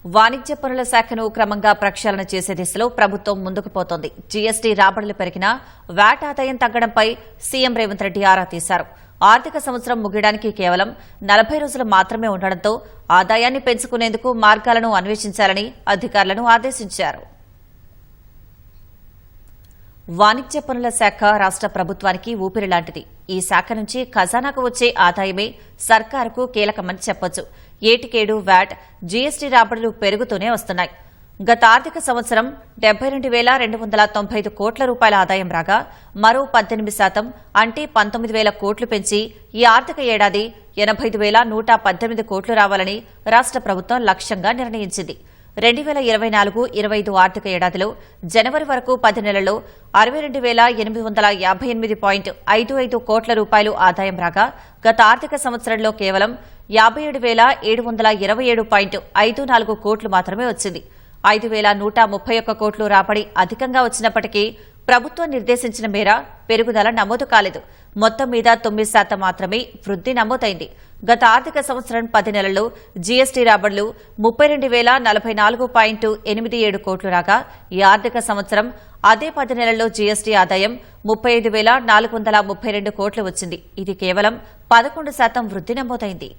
వాణిజ్య పనుల శాఖను క్రమంగా ప్రక్షాళన చేసే దిశలో ప్రభుత్వం ముందుకు పోతోంది. జీఎస్టీ రాబడులు పెరిగినా వ్యాట్ ఆదాయం తగ్గడంపై సీఎం రేవంత్ రెడ్డి ఆరా తీశారు. ఆర్థిక సంవత్సరం ముగియడానికి కేవలం 40 రోజులు మాత్రమే ఉండడంతో ఆదాయాన్ని పెంచుకునేందుకు మార్గాలను అన్వేషించాలని అధికారులను ఆదేశించారు. వాణిజ్య పనుల శాఖ రాష్ట ప్రభుత్వానికి ఊపిరి లాంటిది. ఈ శాఖ నుంచి ఖజానాకు వచ్చే ఆదాయమే సర్కారుకు కీలకమని చెప్పొచ్చు. ఏటికేడు వ్యాట్, జీఎస్టీ రాబడులు పెరుగుతూనే వస్తున్నాయి. గత ఆర్థిక సంవత్సరం 72,295 కోట్ల రూపాయల ఆదాయం రాగా మరో 18% అంటే 19,000 కోట్లు పెంచి ఈ ఆర్థిక ఏడాది 85,118 కోట్లు రావాలని రాష్ట ప్రభుత్వం లక్ష్యంగా నిర్ణయించింది. 2024-25 ఆర్థిక ఏడాదిలో జనవరి వరకు 10 నెలల్లో 62,858.55 కోట్ల రూపాయలు ఆదాయం రాగా గత ఆర్థిక సంవత్సరంలో కేవలం 57,727.54 కోట్లు మాత్రమే వచ్చింది. 5,131 కోట్లు రాబడి అధికంగా వచ్చినప్పటికీ ప్రభుత్వం నిర్దేశించిన మేర పెరుగుదల నమోదు కాలేదు. మొత్తం మీద 9% మాత్రమే వృద్ధి నమోదైంది. గత ఆర్థిక సంవత్సరం 10 నెలల్లో జీఎస్టీ రాబడులు 32,044.87 కోట్లు రాగా ఈ ఆర్థిక సంవత్సరం అదే 10 నెలల్లో జీఎస్టీ ఆదాయం 35,432 కోట్లు వచ్చింది. ఇది కేవలం 11% వృద్ధి నమోదైంది.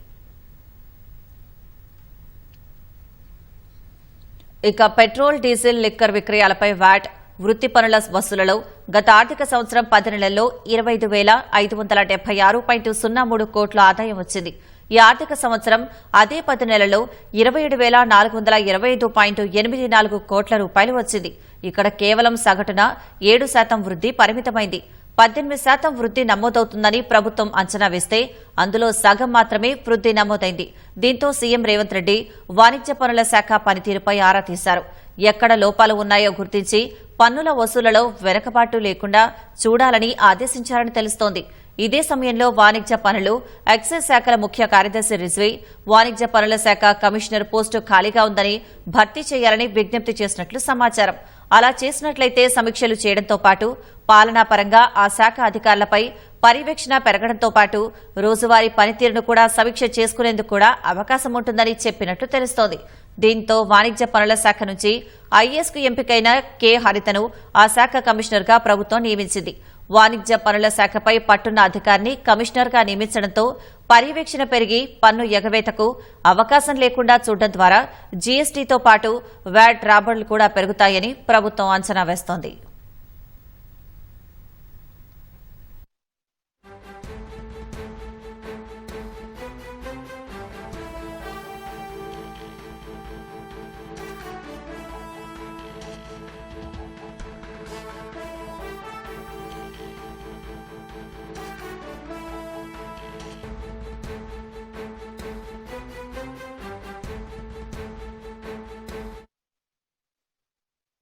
ఇక పెట్రోల్, డీజిల్, లిక్కర్ విక్రయాలపై వ్యాట్, వృత్తి పనుల వసూళ్లలో గత ఆర్థిక సంవత్సరం 10 నెలల్లో 25,576.03 కోట్ల ఆదాయం వచ్చింది. ఈ ఆర్థిక సంవత్సరం అదే 10 నెలల్లో 27,425.84 కోట్ల రూపాయలు వచ్చింది. ఇక్కడ కేవలం సగటున 7% వృద్ధి పరిమితమైంది. 18% వృద్ధి నమోదవుతుందని ప్రభుత్వం అంచనా వేస్తే అందులో సగం మాత్రమే వృద్ధి నమోదైంది. దీంతో సీఎం రేవంత్ రెడ్డి వాణిజ్య పనుల శాఖ పనితీరుపై ఆరా తీశారు. ఎక్కడ లోపాలు ఉన్నాయో గుర్తించి పన్నుల వసూళ్లలో వెనకబాటు లేకుండా చూడాలని ఆదేశించారని తెలుస్తోంది. ఇదే సమయంలో వాణిజ్య పనులు, ఎక్సైజ్ శాఖల ముఖ్య కార్యదర్శి రిజ్వీ వాణిజ్య పనుల శాఖ కమిషనర్ పోస్టు ఖాళీగా ఉందని భర్తీ చేయాలని విజ్ఞప్తి చేసినట్లు సమాచారం. అలా చేసినట్లయితే సమీక్షలు చేయడంతో పాటు పాలనాపరంగా ఆ శాఖ అధికారులపై పర్యవేక్షణ పెరగడంతో పాటు రోజువారీ పనితీరును కూడా సమీక్ష చేసుకునేందుకు కూడా అవకాశం ఉంటుందని చెప్పినట్లు తెలుస్తోంది. దీంతో వాణిజ్య పనుల శాఖ నుంచి ఐఏఎస్కు ఎంపికైన కె హరితను ఆ శాఖ కమిషనర్గా ప్రభుత్వం నియమించింది. వాణిజ్య పనుల శాఖపై పట్టున్న అధికారిని కమిషనర్గా నియమించడంతో పర్యవేక్షణ పెరిగి పన్ను ఎగవేతకు అవకాశం లేకుండా చూడడం ద్వారా జీఎస్టీతో పాటు వ్యాట్ రాబడులు కూడా పెరుగుతాయని ప్రభుత్వం అంచనా వేస్తోంది.